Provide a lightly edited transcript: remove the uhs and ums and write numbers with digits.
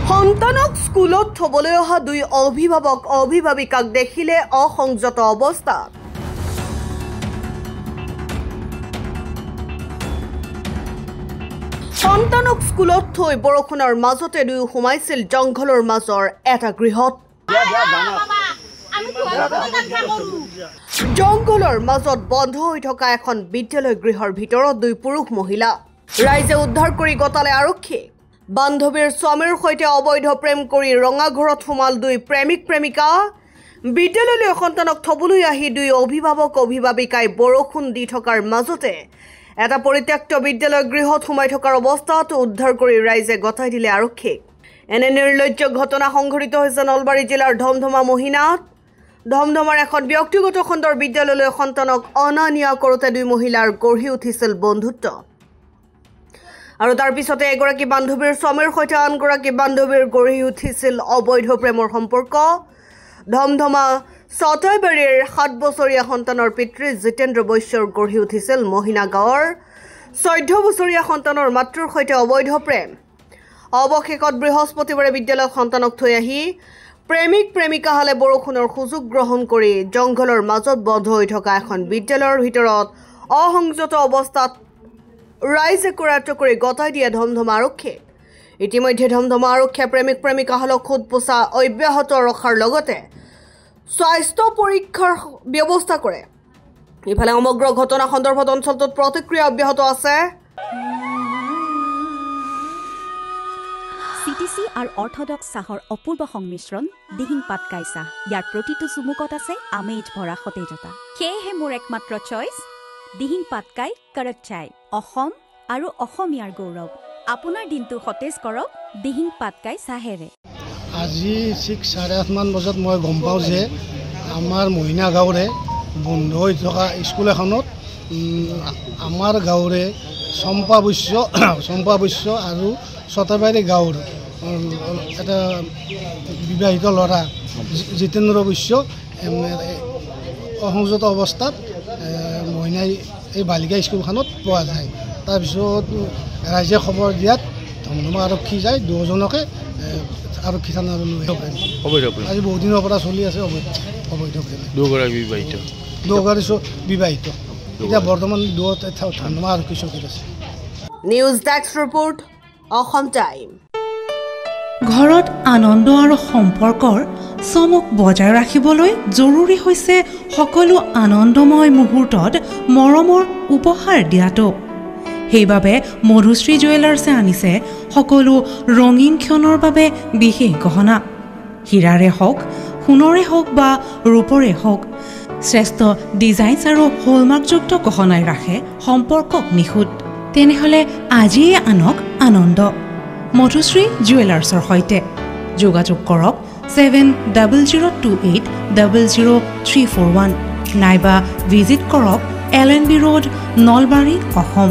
সন্তানক স্কুলত থবলৈ অহা দুই অভিভাৱক অভিভাৱিকাক দেখিলে অসংযত অৱস্থাত। সন্তানক স্কুলত থৈ বৰষুণৰ মাজতে দুয়ো সোমাইছিল জংঘলৰ মাজৰ এটা গৃহত। জংঘলৰ মাজত বন্ধ হৈ থকা এখন বিদ্যালয় গৃহৰ ভিতৰত দুই পুৰুষ মহিলা। ৰাইজে উদ্ধাৰ কৰি গতালে আৰক্ষী। বান্ধৱীৰ স্বামীৰ সৈতে অবৈধ প্ৰেম কৰি ৰঙাঘৰত সোমাল দুই প্ৰেমিক প্ৰেমিকা। বিদ্যালয়লৈ সন্তানক থবলৈ আহি দুই অভিভাৱক অভিভাৱিকাই বৰষুণ দি থকাৰ মাজতে এটা পৰিত্যক্ত বিদ্যালয় গৃহত সোমাই থকাৰ অৱস্থাত উদ্ধাৰ কৰি ৰাইজে গতাই দিলে আৰক্ষীক। এনে নিৰ্লজ্জ ঘটনা সংঘটিত হৈছে নলবাৰী জিলাৰ ধমধমা মহিনাত। ধমধমাৰ এখন ব্যক্তিগত খণ্ডৰ বিদ্যালয়লৈ সন্তানক অনা নিয়া কৰোঁতে দুই মহিলাৰ গঢ়ি উঠিছিল বন্ধুত্ব। আৰু তাৰ পিছতে এগৰাকী বান্ধৱীৰ স্বামীৰ সৈতে আনগৰাকী বান্ধৱীৰ গঢ়ি উঠিছিল অবৈধ প্ৰেমৰ সম্পৰ্ক। ধমধমা চটাইবাৰীৰ 7 বছৰীয়া সন্তানৰ পিতৃ জিতেন্দ্ৰ বৈশ্যৰ গঢ়ি উঠিছিল মহিনা গাঁৱৰ 14 বছৰীয়া সন্তানৰ মাতৃৰ সৈতে অবৈধ প্ৰেম। অৱশেষত বৃহস্পতিবাৰে বিদ্যালয়ত সন্তানক থৈ আহি প্ৰেমিক প্ৰেমিকাহালে বৰষুণৰ সুযোগ গ্ৰহণ কৰি জংঘলৰ মাজত বন্ধ হৈ থকা এখন বিদ্যালয়ৰ ভিতৰত অসংযত অৱস্থাত ৰাইজে কৰায়ত্ব কৰি গতাই দিয়ে ধমধমা আৰক্ষীয়ে। ইতিমধ্যে ধমধমা আৰক্ষীয়ে প্ৰেমিক প্ৰেমিকাহালক সোধ পোছা অব্যাহত ৰখাৰ লগতে স্বাস্থ্য পৰীক্ষাৰ ব্যৱস্থা কৰে। ইফালে সমগ্ৰ ঘটনা সন্দৰ্ভত অঞ্চলটোত প্ৰতিক্ৰিয়া অব্যাহত আছে। CTC আৰু অৰ্থডক্স চাহৰ অপূৰ্ব সংমিশ্ৰণ দিহিং পাটকাই চাহ। ইয়াৰ প্ৰতিটো চুমুকত আছে আমেজ ভৰা সতেজতা। সেয়েহে মোৰ একমাত্ৰ চইচ দিহিং পাটকাই কৰক চাই। অসম আৰু অসমীয়াৰ গৌৰৱ। আপোনাৰ দিনটো সতেজ কৰক দিহিং পাটকাই চাহেৰে। আজি 6:30 মান বজাত মই গম পাওঁ যে আমাৰ মহিনা গাঁৱৰে বন্ধ হৈ থকা স্কুল এখনত আমাৰ গাঁৱৰে চম্পা বৈশ্য আৰু চটাইবাৰী গাঁৱৰ এটা বিবাহিত ল'ৰা জিতেন্দ্ৰ বৈশ্য অসংযত অৱস্থাত মহিনাই এই বালিকা স্কুলখনত পোৱা যায়। তাৰপিছত ৰাইজে খবৰ দিয়াত ধমধমা আৰক্ষী যায়, দুজনকে আৰক্ষী থানালৈ লৈ আজি বহুত দিনৰ পৰা চলি আছে অবৈধ প্ৰেম। দুগৰাকী বিবাহিত এতিয়া বৰ্তমান ধমধমা আৰক্ষী চকীত আছে। News desk report, Assam time. ঘৰত আনন্দ আৰু সম্পৰ্কৰ চমক বজাই ৰাখিবলৈ জৰুৰী হৈছে সকলো আনন্দময় মুহূৰ্তত মৰমৰ উপহাৰ দিয়াটো। সেইবাবে মধুশ্ৰী জুৱেলাৰ্ছে আনিছে সকলো ৰঙীন ক্ষণৰ বাবে বিশেষ গহনা। হীৰাৰে হওক, সোণৰে হওক বা ৰূপৰে হওক, শ্ৰেষ্ঠ ডিজাইনছ আৰু হলমাৰ্কযুক্ত গহনাই ৰাখে সম্পৰ্কক নিখুঁত। তেনেহ'লে আজিয়ে আনক আনন্দ মধুশ্ৰী জুৱেলাৰ্ছৰ সৈতে। যোগাযোগ কৰক 7028000341 নাইবা ভিজিট কৰক LNB ৰোড, নলবাৰী, অসম।